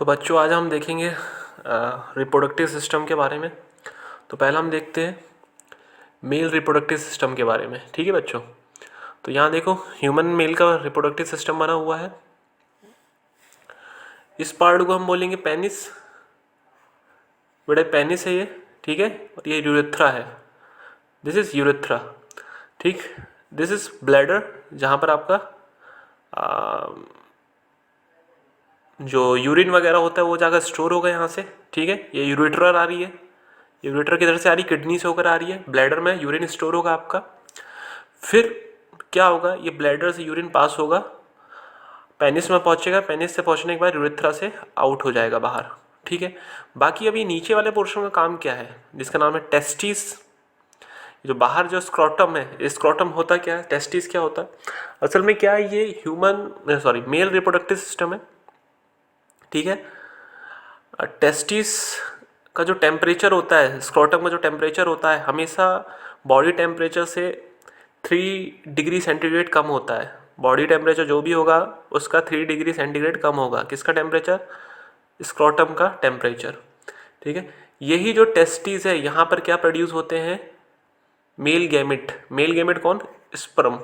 तो बच्चों आज हम देखेंगे रिप्रोडक्टिव सिस्टम के बारे में। तो पहला हम देखते हैं मेल रिप्रोडक्टिव सिस्टम के बारे में। ठीक है बच्चों, तो यहाँ देखो ह्यूमन मेल का रिप्रोडक्टिव सिस्टम बना हुआ है। इस पार्ट को हम बोलेंगे पेनिस। बड़ा पेनिस है ये, ठीक है। और ये यूरेथ्रा है, दिस इज यूरेथ्रा। ठीक, दिस इज ब्लैडर, जहाँ पर आपका जो यूरिन वगैरह होता है वो जाकर स्टोर होगा यहाँ से। ठीक है, ये यूरेटर आ रही है, यूरेटर किधर से आ रही है, किडनी से होकर आ रही है। ब्लैडर में यूरिन स्टोर होगा आपका। फिर क्या होगा, ये ब्लैडर से यूरिन पास होगा, पेनिस में पहुंचेगा, पेनिस से पहुंचने के बाद यूरेथ्रा से आउट हो जाएगा बाहर। ठीक है, बाकी अभी नीचे वाले पोर्शन का काम क्या है, जिसका नाम है टेस्टिस। जो बाहर जो स्क्रोटम है, स्क्रोटम होता क्या है, टेस्टिस क्या होता है, असल में क्या है, ये मेल रिप्रोडक्टिव सिस्टम है। ठीक है, टेस्टिस का जो टेम्परेचर होता है, स्क्रोटम का जो टेम्परेचर होता है, हमेशा बॉडी टेम्परेचर से 3 डिग्री सेंटीग्रेड कम होता है। बॉडी टेम्परेचर जो भी होगा उसका 3 डिग्री सेंटीग्रेड कम होगा। किसका टेम्परेचर, स्क्रोटम का टेम्परेचर। ठीक है, यही जो टेस्टिस है, यहाँ पर क्या प्रोड्यूस होते हैं, मेल गैमेट। मेल गैमेट कौन, स्पर्म।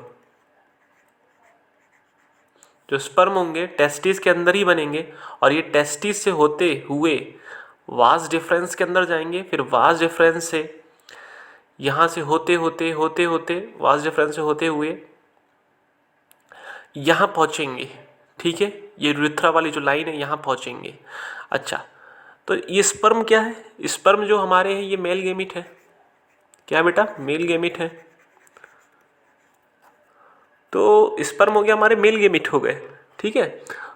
जो स्पर्म होंगे टेस्टिस के अंदर ही बनेंगे, और ये टेस्टिस से होते हुए वास डिफरेंस के अंदर जाएंगे। फिर वास डिफरेंस से यहाँ से होते होते होते होते वास डिफरेंस से होते हुए यहाँ पहुँचेंगे। ठीक है, ये यूरेथ्रा वाली जो लाइन है यहाँ पहुँचेंगे। अच्छा, तो ये स्पर्म क्या है, स्पर्म जो हमारे हैं ये मेल गेमिट है। क्या बेटा, मेल गेमिट है। तो स्पर्म हो गया हमारे मेल गेमिट हो गए। ठीक है,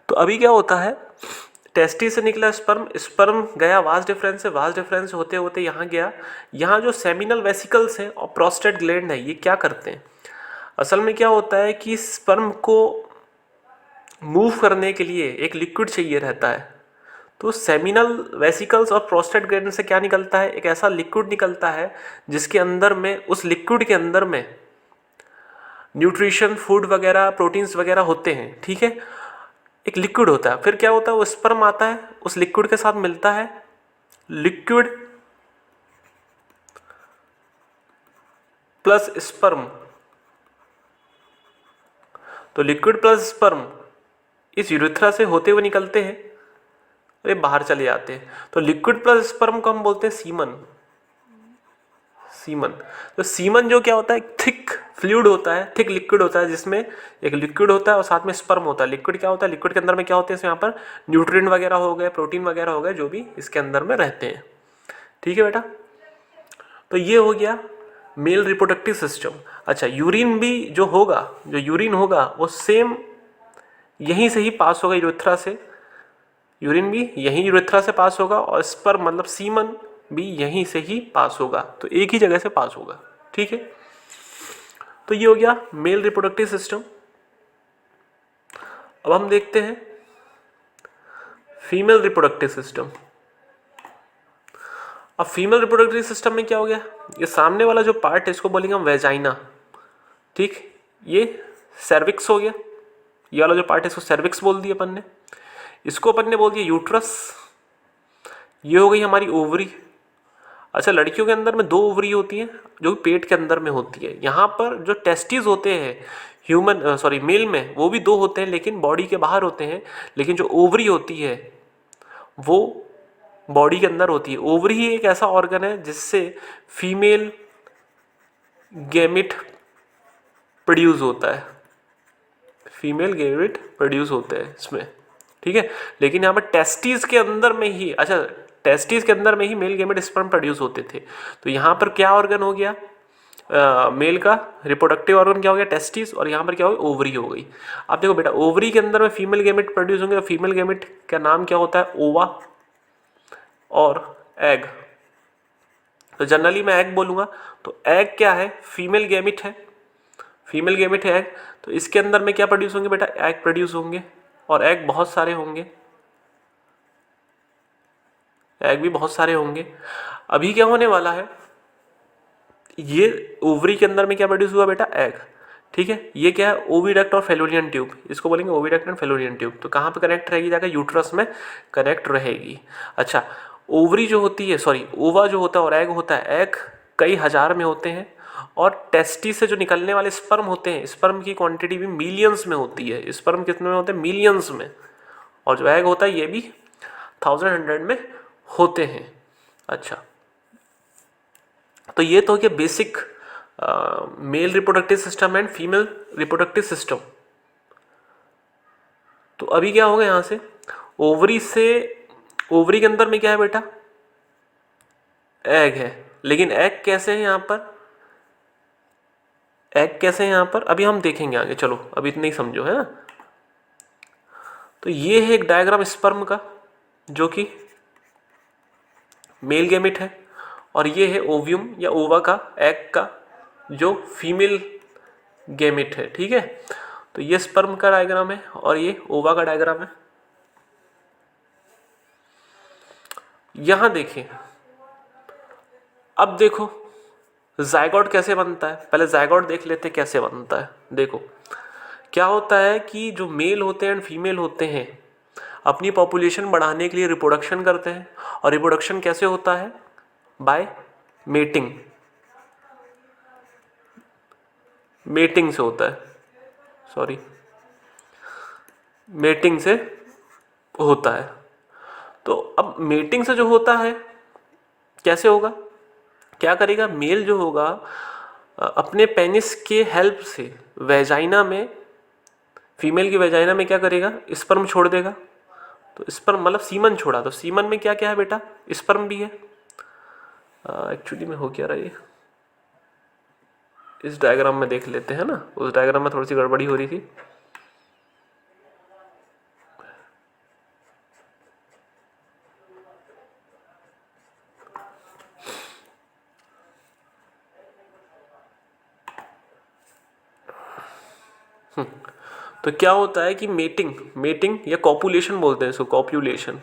तो अभी क्या होता है, टेस्टिस से निकला स्पर्म, स्पर्म गया वास डिफरेंस से, वास डिफरेंस होते होते यहाँ गया। यहाँ जो सेमिनल वेसिकल्स हैं और प्रोस्टेट ग्लैंड है, ये क्या करते हैं, असल में क्या होता है कि स्पर्म को मूव करने के लिए एक लिक्विड चाहिए रहता है। तो सेमिनल वेसिकल्स और प्रोस्टेट ग्लैंड से क्या निकलता है, एक ऐसा लिक्विड निकलता है जिसके अंदर में, उस लिक्विड के अंदर में न्यूट्रिशन, फूड वगैरह, प्रोटीन्स वगैरह होते हैं। ठीक है, एक लिक्विड होता है। फिर क्या होता है, वो स्पर्म आता है, उस लिक्विड के साथ मिलता है, लिक्विड प्लस स्पर्म। तो लिक्विड प्लस स्पर्म इस यूरेथ्रा से होते हुए निकलते हैं और ये बाहर चले जाते हैं। तो लिक्विड प्लस स्पर्म को हम बोलते हैं सीमन। सीमन, तो सीमन जो क्या होता है, थिक फ्लूइड होता है, थिक लिक्विड होता है, जिसमें एक लिक्विड होता है और साथ में स्पर्म होता है। लिक्विड क्या होता है, लिक्विड के अंदर में क्या होते हैं, यहाँ पर न्यूट्रिएंट वगैरह हो गए, प्रोटीन वगैरह हो गए, जो भी इसके अंदर में रहते हैं। ठीक है बेटा, तो ये हो गया मेल रिप्रोडक्टिव सिस्टम। अच्छा, यूरिन भी जो होगा, जो यूरिन होगा वो सेम यहीं से ही पास होगा, यूरेथ्रा से। यूरिन भी यहीं यूरेथ्रा से पास होगा और स्पर्म मतलब सीमन भी यहीं से ही पास होगा, तो एक ही जगह से पास होगा। ठीक है, तो ये हो गया मेल रिप्रोडक्टिव सिस्टम। अब हम देखते हैं फीमेल रिप्रोडक्टिव सिस्टम। अब फीमेल रिप्रोडक्टिव सिस्टम में क्या हो गया, ये सामने वाला जो पार्ट है इसको बोलेंगे हम वेजाइना। ठीक, ये सर्विक्स हो गया, ये वाला जो पार्ट है इसको सर्विक्स बोल दिया अपन ने, इसको अपन ने बोल दिया यूट्रस। ये हो गई हमारी ओवरी। अच्छा, लड़कियों के अंदर में 2 ओवरी होती हैं जो पेट के अंदर में होती है। यहाँ पर जो टेस्टिस होते हैं मेल में, वो भी 2 होते हैं लेकिन बॉडी के बाहर होते हैं। लेकिन जो ओवरी होती है वो बॉडी के अंदर होती है। ओवरी ही एक ऐसा ऑर्गन है जिससे फीमेल गैमेट प्रोड्यूस होता है, फीमेल गैमेट प्रोड्यूस होते हैं इसमें। ठीक है, लेकिन यहाँ पर टेस्टिस के अंदर में ही, अच्छा टेस्टिस के अंदर में ही मेल गैमेट स्पर्म प्रोड्यूस होते थे। तो यहाँ पर क्या ऑर्गन हो गया, मेल का रिप्रोडक्टिव ऑर्गन क्या हो गया, टेस्टिस, और यहाँ पर क्या हो गई, ओवरी हो गई। अब देखो बेटा, ओवरी के अंदर में फीमेल गैमेट प्रोड्यूस होंगे, और फीमेल गैमेट का नाम क्या होता है, ओवा और एग। तो जनरली मैं एग बोलूँगा, तो एग क्या है, फीमेल गैमेट है, फीमेल गैमेट है एग। तो इसके अंदर में क्या प्रोड्यूस होंगे बेटा, एग प्रोड्यूस होंगे, और एग बहुत सारे होंगे, एग भी बहुत सारे होंगे। अभी क्या होने वाला है, ये ओवरी के अंदर में क्या प्रोड्यूस हुआ बेटा, एग। ठीक है, ये क्या है, ओविडक्ट और फेलोरियन ट्यूब, इसको बोलेंगे ओविडक्ट एंड फेलोरियन ट्यूब। तो कहाँ पे कनेक्ट रहेगी, जाकर यूट्रस में कनेक्ट रहेगी। अच्छा, ओवरी जो होती है, सॉरी ओवा जो होता है और एग होता है, एग कई हजार में होते हैं और टेस्टी से जो निकलने वाले स्पर्म होते हैं, स्पर्म की क्वांटिटी भी मिलियंस में होती है। स्पर्म कितने में होते हैं, मिलियंस में। और जो एग होता है ये भी 1000 में होते हैं। अच्छा, तो ये तो हो गया basic male reproductive system and female reproductive system. तो अभी क्या होगा, यहां से ओवरी से, ओवरी के अंदर में क्या है बेटा, एग है। लेकिन एग कैसे है यहां पर, एग कैसे है यहां पर, अभी हम देखेंगे आगे, चलो अभी इतना ही समझो, है ना। तो ये है एक डायग्राम स्पर्म का जो कि मेल गैमेट है, और ये है ओव्यूम या ओवा का, एग का, जो फीमेल गैमेट है। ठीक है, तो ये स्पर्म का डायग्राम है और ये ओवा का डायग्राम है। यहां देखें, अब देखो जायगोट कैसे बनता है, पहले जायगोट देख लेते हैं कैसे बनता है। देखो क्या होता है कि जो मेल होते हैं एंड फीमेल होते हैं अपनी पॉपुलेशन बढ़ाने के लिए रिप्रोडक्शन करते हैं, और रिप्रोडक्शन कैसे होता है, बाय मेटिंग, मेटिंग से होता है, सॉरी मेटिंग से होता है। तो अब मेटिंग से जो होता है कैसे होगा, क्या करेगा, मेल जो होगा अपने पेनिस के हेल्प से वेजाइना में, फीमेल की वेजाइना में क्या करेगा, स्पर्म छोड़ देगा। तो स्पर्म मतलब सीमन छोड़ा, तो सीमन में क्या क्या है बेटा, स्पर्म भी है। एक्चुअली में हो क्या रहा है, इस डायग्राम में देख लेते हैं ना, उस डायग्राम में थोड़ी सी गड़बड़ी हो रही थी। तो क्या होता है कि मेटिंग, मेटिंग या कॉपुलेशन बोलते हैं इसको, कॉपुलेशन,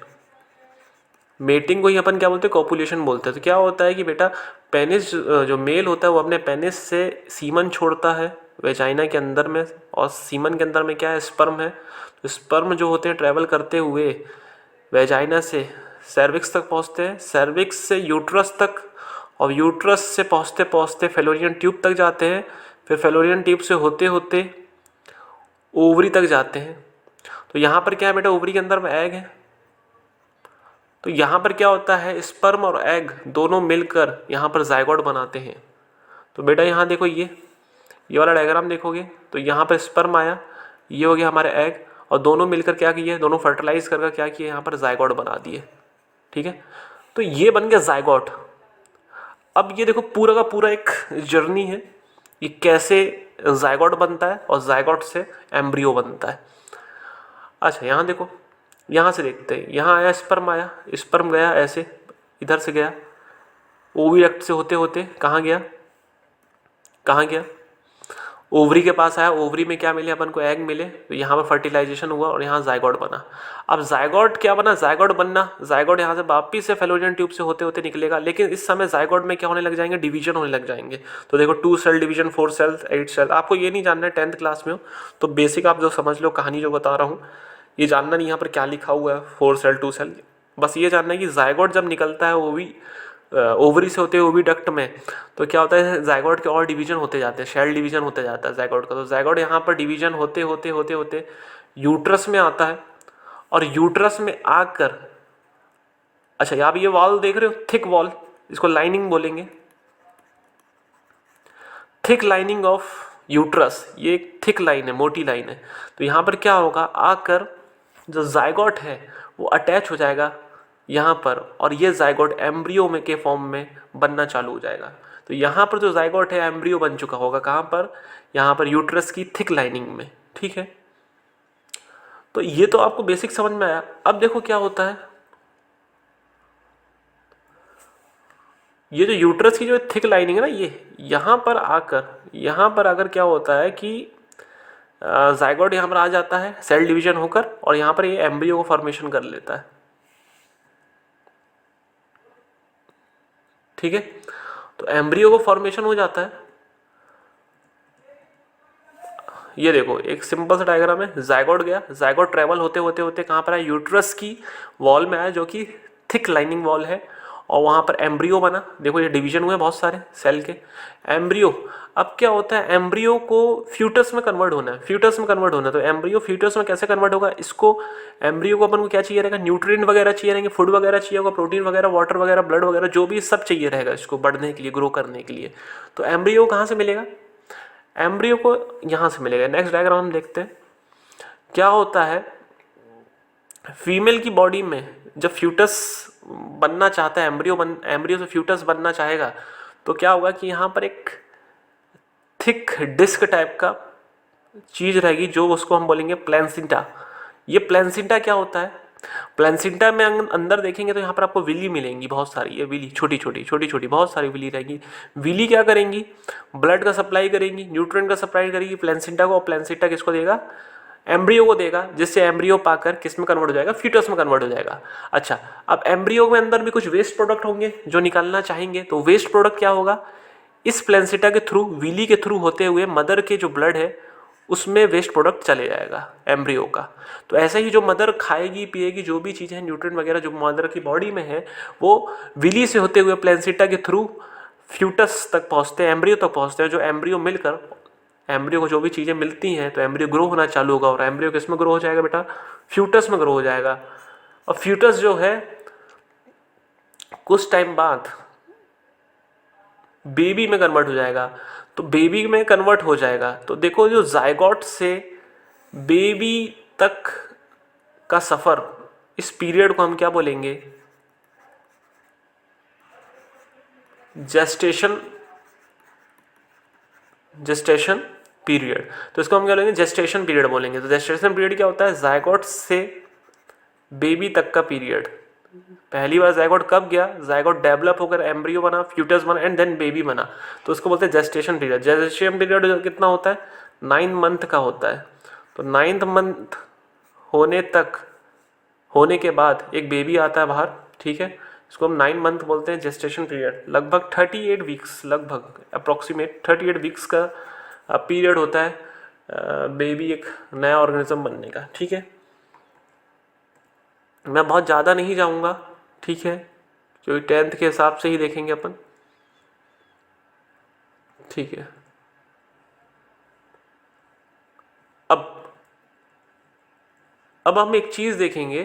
मेटिंग को ही अपन क्या बोलते हैं, कॉपुलेशन बोलते हैं। तो क्या होता है कि बेटा पेनिस जो मेल होता है वो अपने पेनिस से सीमन छोड़ता है वेजाइना के अंदर में, और सीमन के अंदर में क्या है, स्पर्म है। तो स्पर्म जो होते हैं ट्रैवल करते हुए वेजाइना से सर्विक्स तक पहुंचते हैं, सर्विक्स से यूट्रस तक, और यूट्रस से पहुंचते पहुंचते फेलोरियन ट्यूब तक जाते हैं, फिर फेलोरियन ट्यूब से होते होते ओवरी तक जाते हैं। तो यहाँ पर क्या है बेटा, ओवरी के अंदर में एग है। तो यहाँ पर क्या होता है, स्पर्म और एग दोनों मिलकर यहाँ पर जायगोट बनाते हैं। तो बेटा यहाँ देखो, ये वाला डायग्राम देखोगे तो यहाँ पर स्पर्म आया, ये हो गया हमारे एग, और दोनों मिलकर क्या किए, दोनों फर्टिलाइज कर क्या किए, यहाँ पर जायगोट बना दिए। ठीक है, तो ये बन गया जायगोट। अब ये देखो पूरा का पूरा एक जर्नी है, ये कैसे जायगोट बनता है और जायगोट से एम्ब्रियो बनता है। अच्छा यहाँ देखो, यहाँ से देखते हैं, यहाँ आया स्पर्म, आया स्पर्म गया ऐसे, इधर से गया ओविडक्ट से होते होते कहाँ गया, कहाँ गया, ओवरी के पास आया। ओवरी में क्या मिले अपन को, एग मिले, तो यहाँ पर फर्टिलाइजेशन हुआ और यहाँ जायगोट बना। अब जायगोट क्या बना, जायगोट बनना, जायगोट यहाँ से वापिस से फेलोरियन ट्यूब से होते होते निकलेगा। लेकिन इस समय जायगोट में क्या होने लग जाएंगे, डिवीजन होने लग जाएंगे। तो देखो 2 सेल डिवीजन, 4 सेल, 8 सेल, आपको ये नहीं जानना है 10th क्लास में हो तो बेसिक आप जो समझ लो, कहानी जो बता रहा हूँ ये जानना नहीं यहाँ पर क्या लिखा हुआ है, 4 सेल 2 सेल, बस ये जानना है कि जायगोट जब निकलता है वो भी ओवरी से होते हुए डक्ट में, तो क्या होता है जायगोट के और डिवीजन होते जाते हैं, शेल डिवीजन होते जाता है जायगोट का। तो जायगोट यहाँ पर डिवीजन होते होते होते होते यूट्रस में आता है, और यूट्रस में आकर, अच्छा आप ये वॉल देख रहे हो, थिक वॉल, इसको लाइनिंग बोलेंगे, थिक लाइनिंग ऑफ यूट्रस, ये एक थिक लाइन है, मोटी लाइन है। तो यहाँ पर क्या होगा, आकर जो जायगोट है वो अटैच हो जाएगा यहाँ पर, और ये जायगोट एम्ब्रियो में के फॉर्म में बनना चालू हो जाएगा। तो यहाँ पर जो जायगोट है एम्ब्रियो बन चुका होगा, कहाँ पर, यहाँ पर यूट्रस की थिक लाइनिंग में। ठीक है, तो ये तो आपको बेसिक समझ में आया। अब देखो क्या होता है, ये जो यूट्रस की जो थिक लाइनिंग है ना, ये यहाँ पर आकर, यहाँ पर अगर क्या होता है कि जायगोट यहाँ पर आ जाता है सेल डिवीजन होकर, और यहाँ पर ये एम्ब्रियो को फॉर्मेशन कर लेता है। ठीक है, तो एम्ब्रियो को फॉर्मेशन हो जाता है, ये देखो एक सिंपल सा डायग्राम है, जायगोट गया, जायगोट ट्रेवल होते होते होते कहाँ पर आया, यूट्रस की वॉल में आया जो कि थिक लाइनिंग वॉल है, और वहाँ पर एम्ब्रियो बना। देखो ये डिवीजन हुए बहुत सारे सेल के, एम्ब्रियो। अब क्या होता है, एम्ब्रियो को फ्यूटस में कन्वर्ट होना है, फ्यूटस में कन्वर्ट होना है, तो एम्ब्रियो फ्यूटस में कैसे कन्वर्ट होगा, इसको एम्ब्रियो को अपन को क्या चाहिए रहेगा, न्यूट्रिएंट वगैरह चाहिए रहेंगे, फूड वगैरह चाहिए होगा, प्रोटीन वगैरह, वाटर वगैरह, ब्लड वगैरह, जो भी सब चाहिए रहेगा इसको बढ़ने के लिए, ग्रो करने के लिए। तो एम्ब्रियो कहाँ से मिलेगा, एम्ब्रियो को यहाँ से मिलेगा। नेक्स्ट डायग्राम हम देखते हैं क्या होता है। फीमेल की बॉडी में जब फ्यूटस बनना चाहता है, एम्ब्रियो से फ्यूटस बनना चाहेगा, तो क्या होगा कि यहाँ पर एक थिक डिस्क टाइप का चीज रहेगी, जो उसको हम बोलेंगे प्लेसेंटा। ये प्लेसेंटा क्या होता है, प्लेसेंटा में अंदर देखेंगे तो यहाँ पर आपको विली मिलेंगी बहुत सारी, ये विली छोटी छोटी बहुत सारी विली रहेगी। विली क्या करेंगी, ब्लड का सप्लाई करेंगी, न्यूट्रिएंट का सप्लाई करेगी प्लेसेंटा को, और प्लेसेंटा किसको देगा, एम्ब्रियो को देगा, जिससे एम्ब्रियो पाकर किस में कन्वर्ट हो जाएगा, फ्यूटस में कन्वर्ट हो जाएगा। अच्छा, अब एम्ब्रियो में अंदर भी कुछ वेस्ट प्रोडक्ट होंगे जो निकालना चाहेंगे, तो वेस्ट प्रोडक्ट क्या होगा, इस प्लेसेंटा के थ्रू, विली के थ्रू होते हुए मदर के जो ब्लड है उसमें वेस्ट प्रोडक्ट चले जाएगा एम्ब्रियो का। तो ऐसे ही जो मदर खाएगी पिएगी, जो भी चीज़ें न्यूट्रिएंट वगैरह जो मदर की बॉडी में है, वो विली से होते हुए प्लेसेंटा के थ्रू फ्यूटस तक पहुँचते हैं, एम्ब्रियो तक पहुँचते हैं, जो एम्ब्रियो मिलकर, एम्ब्रियो को जो भी चीज़ें मिलती हैं तो एम्ब्रियो ग्रो होना चालू होगा, और एम्ब्रियो किस में ग्रो हो जाएगा बेटा, फ्यूटस में ग्रो हो जाएगा। और फ्यूटस जो है कुछ टाइम बाद बेबी में कन्वर्ट हो जाएगा। तो बेबी में कन्वर्ट हो जाएगा, तो देखो जो जायगोट से बेबी तक का सफ़र, इस पीरियड को हम क्या बोलेंगे, जेस्टेशन पीरियड। तो इसको हम क्या बोलेंगे, जेस्टेशन पीरियड बोलेंगे। तो जेस्टेशन पीरियड क्या होता है, जायगोट से बेबी तक का पीरियड। पहली बार जायगोट कब गया, जायगोट डेवलप होकर एम्ब्रियो बना, फ्यूटस बना, एंड देन बेबी बना, तो उसको बोलते हैं जेस्टेशन पीरियड। जेस्टेशन पीरियड कितना होता है, 9 मंथ का होता है। तो 9th मंथ होने के बाद एक बेबी आता है बाहर, ठीक है, इसको हम 9 मंथ बोलते हैं जेस्टेशन पीरियड। लगभग 38 वीक्स, लगभग अप्रोक्सीमेट 38 वीक्स का पीरियड होता है बेबी एक नया ऑर्गेनिज्म बनने का, ठीक है। मैं बहुत ज़्यादा नहीं जाऊँगा, ठीक है, क्योंकि 10th के हिसाब से ही देखेंगे अपन, ठीक है। अब हम एक चीज़ देखेंगे,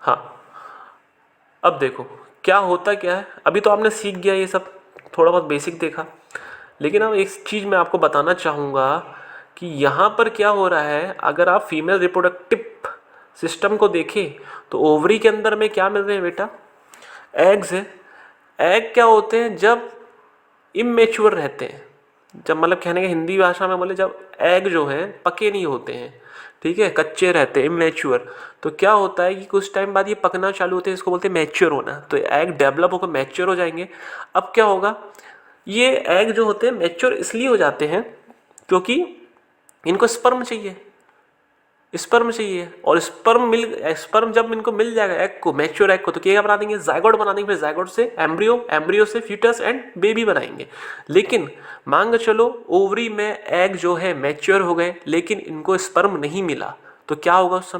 हाँ, अब देखो क्या होता क्या है। अभी तो आपने सीख गया ये सब, थोड़ा बहुत बेसिक देखा, लेकिन अब एक चीज़ मैं आपको बताना चाहूँगा कि यहाँ पर क्या हो रहा है। अगर आप फीमेल रिप्रोडक्टिव सिस्टम को देखें तो ओवरी के अंदर में क्या मिल रहे हैं बेटा, एग्स है। एग क्या होते हैं, जब इमेच्योर रहते हैं, जब मतलब कहने के हिंदी भाषा में बोले, जब एग जो है पके नहीं होते हैं, ठीक है, कच्चे रहते हैं, इमेच्योर, तो क्या होता है कि कुछ टाइम बाद ये पकना चालू होते हैं, इसको बोलते हैं मैच्योर होना। तो एग डेवलप होकर मैच्योर हो जाएंगे। अब क्या होगा, ये एग जो होते हैं मैच्योर इसलिए हो जाते हैं क्योंकि इनको स्पर्म चाहिए, स्पर्म चाहिए, और स्पर्म जब इनको मिल जाएगा एग को, मैच्योर एग को, तो क्या बना देंगे, जायगोट बना देंगे, फिर जायगोट से एम्ब्रियो, एम्ब्रियो से फ्यूटस एंड बेबी बनाएंगे। लेकिन मान के चलो ओवरी में एग जो है मैच्योर हो गए, लेकिन इनको स्पर्म नहीं मिला, तो क्या होगा उस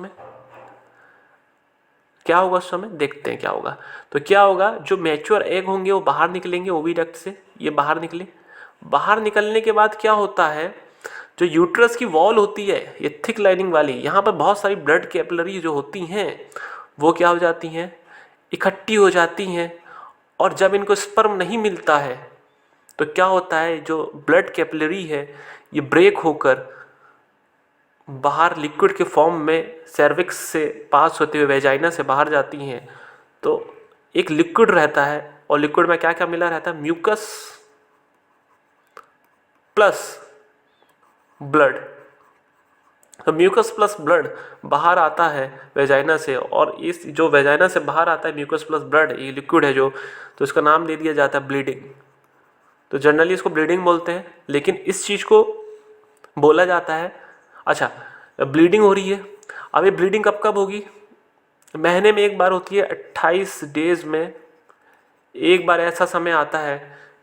समय, देखते हैं क्या होगा। तो क्या होगा, जो मैच्योर एग होंगे वो बाहर निकलेंगे ओविडक्ट से, ये बाहर निकले। बाहर निकलने के बाद क्या होता है, जो यूट्रस की वॉल होती है ये थिक लाइनिंग वाली, यहाँ पर बहुत सारी ब्लड कैपिलरी जो होती हैं वो क्या हो जाती हैं, इकट्ठी हो जाती हैं। और जब इनको स्पर्म नहीं मिलता है तो क्या होता है, जो ब्लड कैपिलरी है ये ब्रेक होकर बाहर लिक्विड के फॉर्म में सर्विक्स से पास होते हुए वेजाइना से बाहर जाती हैं। तो एक लिक्विड रहता है, और लिक्विड में क्या क्या मिला रहता है, म्यूकस प्लस ब्लड। तो म्यूकस प्लस ब्लड बाहर आता है वेजाइना से, और इस जो वेजाइना से बाहर आता है म्यूकस प्लस ब्लड, ये लिक्विड है जो, तो इसका नाम दे दिया जाता है ब्लीडिंग। तो जनरली इसको ब्लीडिंग बोलते हैं, लेकिन इस चीज़ को बोला जाता है, अच्छा ब्लीडिंग हो रही है। अब ये ब्लीडिंग कब कब होगी, महीने में एक बार होती है, 28 डेज में एक बार ऐसा समय आता है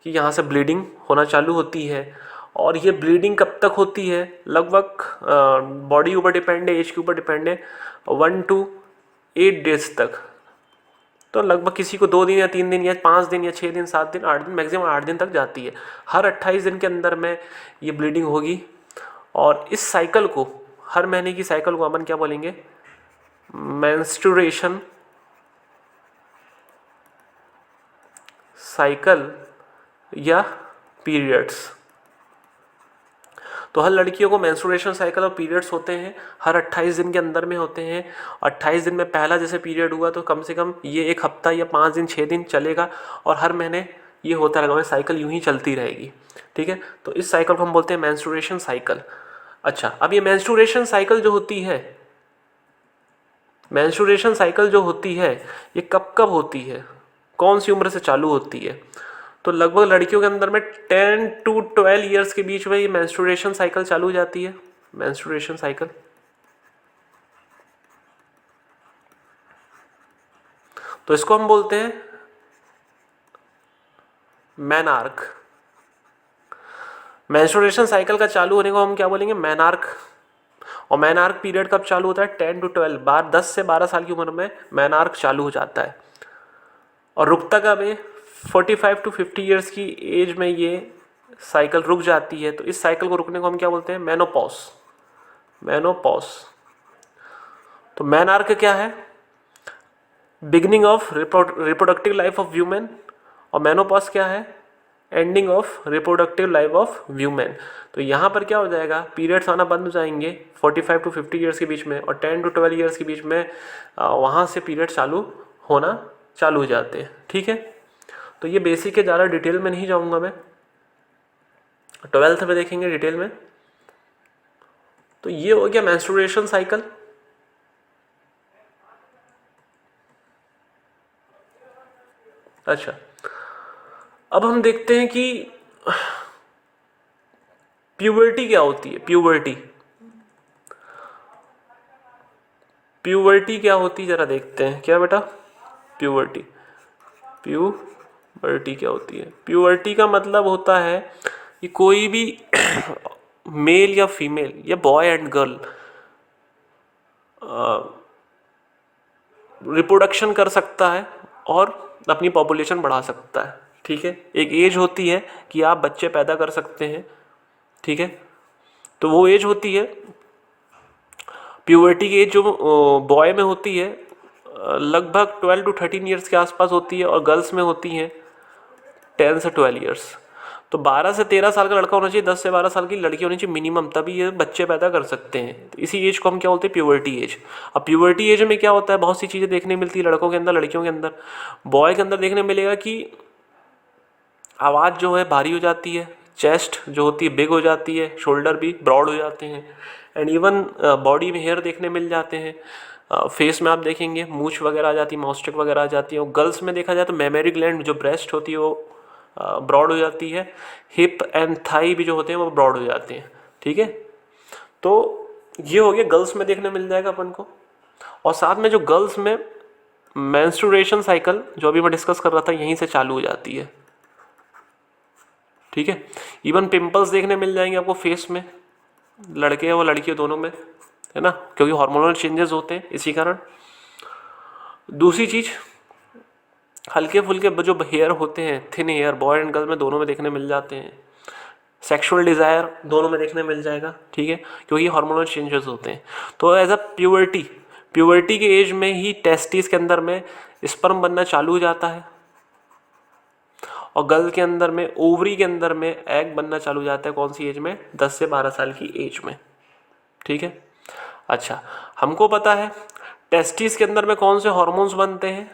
कि यहाँ से ब्लीडिंग होना चालू होती है। और ये ब्लीडिंग कब तक होती है, लगभग बॉडी ऊपर डिपेंड है, एज के ऊपर डिपेंड है, 1 to 8 डेज तक। तो लगभग किसी को 2 दिन या 3 दिन या 5 दिन या 6 दिन 7 दिन 8 दिन मैक्सिमम 8 दिन तक जाती है। हर 28 दिन के अंदर में ये ब्लीडिंग होगी। और इस साइकिल को, हर महीने की साइकिल को अपन क्या बोलेंगे, मेंस्ट्रुएशन साइकिल या पीरियड्स। तो हर लड़कियों को मेंस्ट्रुएशन साइकिल और पीरियड्स होते हैं, हर 28 दिन के अंदर में होते हैं। 28 दिन में पहला जैसे पीरियड हुआ तो कम से कम ये 1 हफ्ता या 5 दिन 6 दिन चलेगा, और हर महीने ये होता रहेगा, साइकिल यूं ही चलती रहेगी। ठीक है, तो इस साइकिल को हम बोलते हैं मेंस्ट्रुएशन साइकिल। अच्छा, अब ये मेंस्ट्रुएशन साइकिल जो होती है, मेंस्ट्रुएशन साइकिल जो होती है ये कब कब होती है, कौन सी उम्र से चालू होती है? तो लगभग लड़कियों के अंदर में 10 to 12 ईयर्स के बीच में ये मेंस्ट्रुएशन साइकिल चालू हो जाती है, मेंस्ट्रुएशन साइकिल। तो इसको हम बोलते हैं मेनार्क। मेंस्ट्रुएशन साइकिल का चालू होने को हम क्या बोलेंगे, मेनार्क। और मेनार्क पीरियड कब चालू होता है, 10 to 12, 10 से 12 साल की उम्र में मेनार्क चालू हो जाता है। और रुकता कब है, 45 to 50 ईयर्स की एज में ये साइकिल रुक जाती है। तो इस साइकिल को रुकने को हम क्या बोलते हैं, मेनोपॉज। मेनोपॉज। तो मेनार्क क्या है, beginning of reproductive life of women. और मेनोपॉज क्या है, ending of reproductive life of women. तो यहाँ पर क्या हो जाएगा, पीरियड्स आना बंद हो जाएंगे 45 to 50 ईयर्स के बीच में, और 10 to 12 ईयर्स के बीच में वहाँ से पीरियड चालू होना चालू हो जाते हैं। ठीक है, तो ये बेसिक है, ज़्यादा डिटेल में नहीं जाऊँगा मैं, 12th में देखेंगे डिटेल में। तो ये हो गया मेंस्ट्रुएशन साइकिल। अच्छा, अब हम देखते हैं कि प्यूबर्टी क्या होती है। प्यूबर्टी क्या होती है, जरा देखते हैं। क्या बेटा, प्यूबर्टी क्या होती है? प्यूबर्टी का मतलब होता है कि कोई भी मेल या फीमेल या बॉय एंड गर्ल रिप्रोडक्शन कर सकता है और अपनी पॉपुलेशन बढ़ा सकता है। ठीक है, एक एज होती है कि आप बच्चे पैदा कर सकते हैं। ठीक है, तो वो एज होती है प्यूबर्टी की एज, जो बॉय में होती है लगभग 12 to 13 ईयर्स के आसपास होती है, और गर्ल्स में होती है 10 से 12 ईयर्स। तो 12 से 13 साल का लड़का होना चाहिए, 10 से 12 साल की लड़की होनी चाहिए मिनिमम, तभी ये बच्चे पैदा कर सकते हैं। तो इसी एज को हम क्या बोलते हैं, प्यूबर्टी एज। अब प्यूबर्टी एज में क्या होता है, बहुत सी चीज़ें देखने मिलती है लड़कों के अंदर, लड़कियों के अंदर। बॉय के अंदर देखने मिलेगा कि आवाज़ जो है भारी हो जाती है, चेस्ट जो होती है बिग हो जाती है, शोल्डर भी ब्रॉड हो जाते हैं, एंड इवन बॉडी में हेयर देखने मिल जाते हैं। फेस में आप देखेंगे मूछ वगैरह आ जाती है, मॉस्टिक वगैरह आ जाती है। और गर्ल्स में देखा जाए तो मेमोरी ग्लैंड जो ब्रेस्ट होती है वो ब्रॉड हो जाती है, हिप एंड थाई भी जो होते हैं वो ब्रॉड हो जाते हैं। ठीक है, तो ये हो गया गर्ल्स में देखने मिल जाएगा अपन को। और साथ में जो गर्ल्स में मेंस्ट्रुएशन साइकिल जो अभी मैं डिस्कस कर रहा था यहीं से चालू हो जाती है। ठीक है, इवन पिंपल्स देखने मिल जाएंगे आपको फेस में, लड़के और लड़कियों दोनों में, है ना, क्योंकि हार्मोनल चेंजेस होते हैं इसी कारण। दूसरी चीज़, हल्के फुल्के जो हेयर होते हैं, thin hair, boy and girl में दोनों में देखने मिल जाते हैं। सेक्सुअल डिज़ायर दोनों में देखने मिल जाएगा। ठीक है, क्योंकि हार्मोनल चेंजेस होते हैं। तो एज अ प्यूबर्टी के एज में ही टेस्टिस के अंदर में स्पर्म बनना चालू हो जाता है, और गर्ल के अंदर में ओवरी के अंदर में एग बनना चालू हो जाता है। कौन सी एज में, 10 से 12 साल की एज में। ठीक है, अच्छा, हमको पता है टेस्टिस के अंदर में कौन से हार्मोन्स बनते हैं,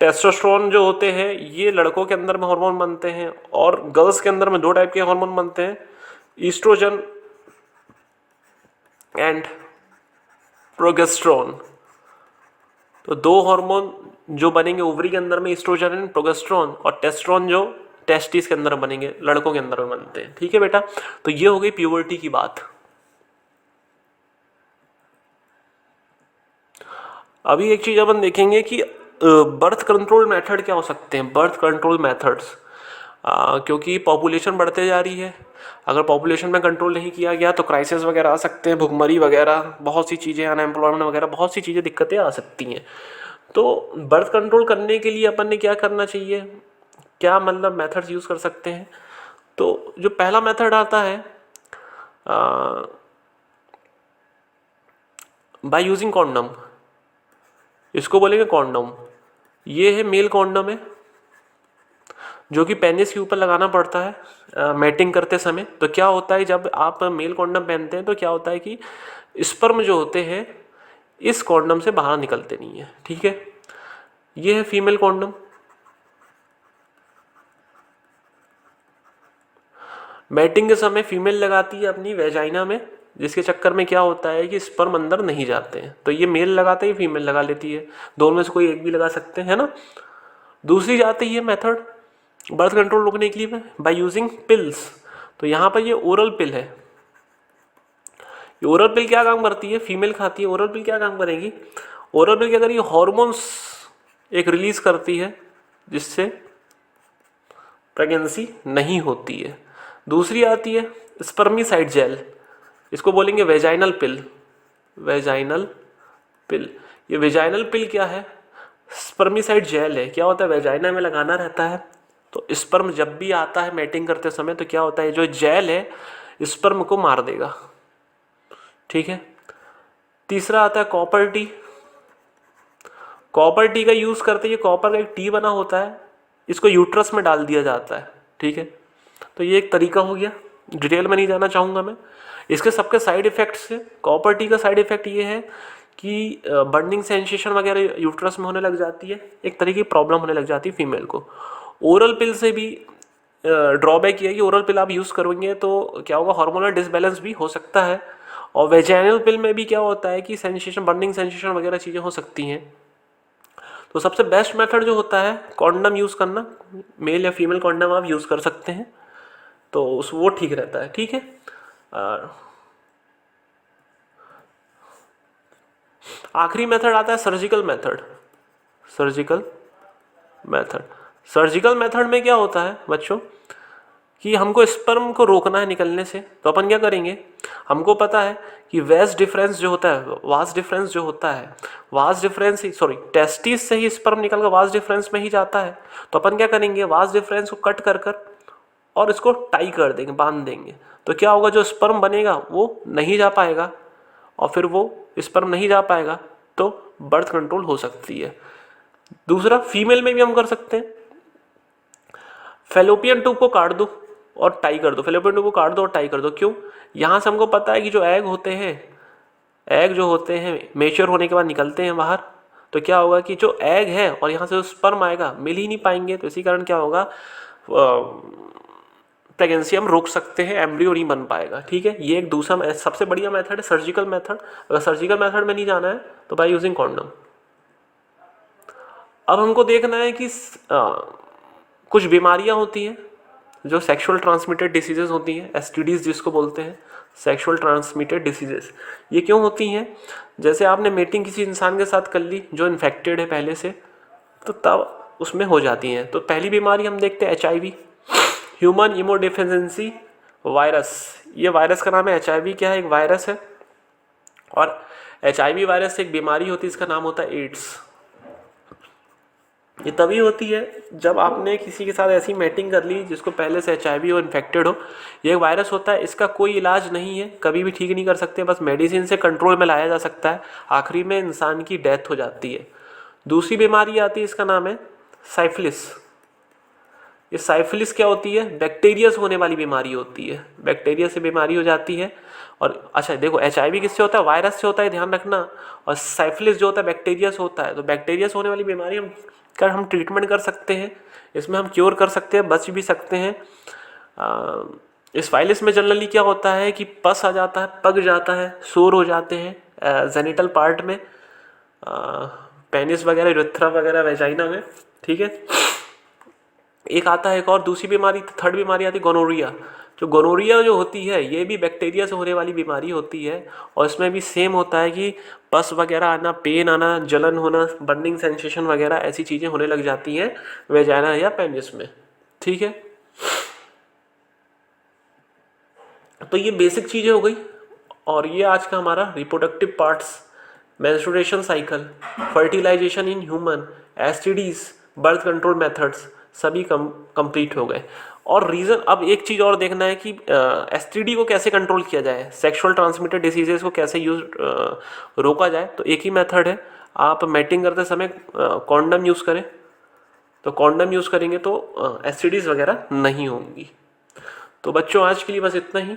टेस्टोस्टेरोन जो होते हैं ये लड़कों के अंदर में हार्मोन बनते हैं, और गर्ल्स के अंदर में 2 टाइप के हार्मोन बनते हैं, ईस्ट्रोजन एंड प्रोजेस्टेरोन। तो 2 हार्मोन जो बनेंगे ओवरी के अंदर में, ईस्ट्रोजन एंड प्रोजेस्टेरोन, और टेस्टोस्टेरोन जो टेस्टिस के अंदर बनेंगे, लड़कों के अंदर में बनते हैं। ठीक है बेटा, तो ये हो गई प्यूबर्टी की बात। अभी एक चीज अपन देखेंगे कि बर्थ कंट्रोल मेथड क्या हो सकते हैं, बर्थ कंट्रोल मेथड्स, क्योंकि पॉपुलेशन बढ़ते जा रही है, अगर पॉपुलेशन में कंट्रोल नहीं किया गया तो क्राइसिस वगैरह आ सकते हैं, भुखमरी वगैरह बहुत सी चीज़ें, अनएम्प्लॉयमेंट वगैरह बहुत सी चीज़ें, दिक्कतें आ सकती हैं। तो बर्थ कंट्रोल करने के लिए अपन ने क्या करना चाहिए, क्या मतलब मेथड्स यूज़ कर सकते हैं। तो जो पहला मेथड आता है बाय यूजिंग कॉन्डम, इसको बोलेंगे कॉन्डम। ये है मेल कॉन्डम है, जो कि पेनिस के ऊपर लगाना पड़ता है मैटिंग करते समय। तो क्या होता है, जब आप मेल कॉन्डम पहनते हैं तो क्या होता है कि स्पर्म जो होते हैं इस कॉन्डम से बाहर निकलते नहीं है, ठीक है। ये है फीमेल कॉन्डम। मैटिंग के समय फीमेल लगाती है अपनी वेजाइना में, जिसके चक्कर में क्या होता है कि स्पर्म अंदर नहीं जाते हैं। तो ये मेल लगाते ही फीमेल लगा लेती है, दोनों में से कोई एक भी लगा सकते हैं, है ना। दूसरी आती है मेथड बर्थ कंट्रोल रोकने के लिए बाय यूजिंग पिल्स। तो यहाँ पर ये ओरल पिल है। ये ओरल पिल क्या काम करती है, फीमेल खाती है। ओरल पिल क्या काम करेगी, ओरल पिल क्या करेगी, हॉर्मोन्स एक रिलीज करती है जिससे प्रेगनेंसी नहीं होती है। दूसरी आती है स्पर्मिसाइड जेल, इसको बोलेंगे वेजाइनल पिल। वेजाइनल पिल, ये वेजाइनल पिल क्या है, स्पर्मिसाइड जेल है। क्या होता है, वेजाइना में लगाना रहता है, तो स्पर्म जब भी आता है मैटिंग करते समय तो क्या होता है, जो जेल है स्पर्म को मार देगा, ठीक है। तीसरा आता है कॉपर टी। कॉपर टी का यूज़ करते, ये कॉपर का एक टी बना होता है, इसको यूट्रस में डाल दिया जाता है, ठीक है। तो ये एक तरीका हो गया, डिटेल में नहीं जाना चाहूँगा मैं। इसके सबके साइड इफ़ेक्ट्स है। कॉपर टी का साइड इफ़ेक्ट ये है कि बर्निंग सेंसेशन वगैरह यूट्रस में होने लग जाती है, एक तरह की प्रॉब्लम होने लग जाती है फीमेल को। ओरल पिल से भी ड्रॉबैक ये है कि ओरल पिल आप यूज़ करोगे तो क्या होगा, हार्मोनल डिसबैलेंस भी हो सकता है। और वेजाइनल पिल में भी क्या होता है कि सेंसेशन, बर्निंग सेंसेशन वगैरह चीज़ें हो सकती हैं। तो सबसे बेस्ट मेथड जो होता है कॉन्डम यूज़ करना, मेल या फीमेल कॉन्डम आप यूज़ कर सकते हैं, तो उस वो ठीक रहता है, ठीक है। आखिरी मेथड आता है surgical method. Surgical method, surgical method में क्या होता है बच्चों कि हमको स्पर्म को रोकना है निकलने से। तो अपन क्या करेंगे, हमको पता है कि वास डिफरेंस जो होता है, वास डिफरेंस जो होता है, वास डिफरेंस ही, सॉरी, टेस्टिस से ही स्पर्म निकल कर वास डिफरेंस में ही जाता है। तो अपन क्या करेंगे, वास डिफरेंस को कट कर कर और इसको टाई कर देंगे, बांध देंगे। तो क्या होगा, जो स्पर्म बनेगा वो नहीं जा पाएगा, और फिर वो स्पर्म नहीं जा पाएगा तो बर्थ कंट्रोल हो सकती है। दूसरा, फीमेल में भी हम कर सकते हैं, फेलोपियन ट्यूब को काट दो और टाई कर दो। फेलोपियन ट्यूब को काट दो और टाई कर दो। क्यों, यहाँ से हमको पता है कि जो एग होते हैं, एग जो होते हैं मेच्योर होने के बाद निकलते हैं बाहर। तो क्या होगा कि जो एग है और यहाँ से जो स्पर्म आएगा मिल ही नहीं पाएंगे, तो इसी कारण क्या होगा, प्रेगनेंसी हम रोक सकते हैं, एम्ब्रियो नहीं बन पाएगा, ठीक है। ये एक दूसरा सबसे बढ़िया मेथड है सर्जिकल मेथड। अगर सर्जिकल मेथड में नहीं जाना है तो बाय यूजिंग कॉन्डम। अब हमको देखना है कि कुछ बीमारियां होती हैं जो सेक्सुअल ट्रांसमिटेड डिसीजेज होती हैं, एसटीडीज जिसको बोलते हैं, सेक्सुअल ट्रांसमिटेड डिसीजेज। ये क्यों होती हैं, जैसे आपने मीटिंग किसी इंसान के साथ कर ली जो इन्फेक्टेड है पहले से, तो तब उसमें हो जाती हैं। तो पहली बीमारी हम देखते हैं HIV, ह्यूमन इम्यूनोडेफिशिएंसी वायरस। ये वायरस का नाम है HIV, क्या है, एक वायरस है। और HIV वायरस से एक बीमारी होती है, इसका नाम होता है एड्स। ये तभी होती है जब आपने किसी के साथ ऐसी मैटिंग कर ली जिसको पहले से HIV हो, इन्फेक्टेड हो। ये एक वायरस होता है, इसका कोई इलाज नहीं है, कभी भी ठीक नहीं कर सकते, बस मेडिसिन से कंट्रोल में लाया जा सकता है, आखिरी में इंसान की डेथ हो जाती है। दूसरी बीमारी आती है, इसका नाम है साइफिलिस। ये साइफिलिस क्या होती है, बैक्टीरिया से होने वाली बीमारी होती है, बैक्टीरिया से बीमारी हो जाती है। और अच्छा देखो, HIV किससे होता है, वायरस से होता है, ध्यान रखना। और साइफिलिस जो होता है बैक्टीरिया से होता है। तो बैक्टीरिया से होने वाली बीमारी हम ट्रीटमेंट कर सकते हैं, इसमें हम क्योर कर सकते हैं, बच भी सकते हैं। इस वायरस में जनरली क्या होता है कि पस आ जाता है, पक जाता है, सोर हो जाते हैं जेनिटल पार्ट में, पेनिस वगैरह, यूरेथ्रा वगैरह, वेजाइना में, ठीक है। एक आता है एक और दूसरी बीमारी, थर्ड बीमारी आती है गोनोरिया। जो गोनोरिया जो होती है ये भी बैक्टीरिया से होने वाली बीमारी होती है, और इसमें भी सेम होता है कि पस वगैरह आना, पेन आना, जलन होना, बर्निंग सेंसेशन वगैरह ऐसी चीज़ें होने लग जाती हैं वेजाइना या पेनिस में। ठीक है, तो ये बेसिक चीज़ें हो गई। और ये आज का हमारा reproductive parts, menstruation cycle, fertilisation in human, STDs, birth control methods सभी कंप्लीट हो गए। और रीज़न, अब एक चीज़ और देखना है कि एसटीडी को कैसे कंट्रोल किया जाए, सेक्सुअल ट्रांसमिटेड डिसीजेस को कैसे रोका जाए। तो एक ही मेथड है, आप मैटिंग करते समय कॉन्डम यूज़ करें। तो कॉन्डम यूज़ करेंगे तो एसटीडीज़ वगैरह नहीं होंगी। तो बच्चों आज के लिए बस इतना ही।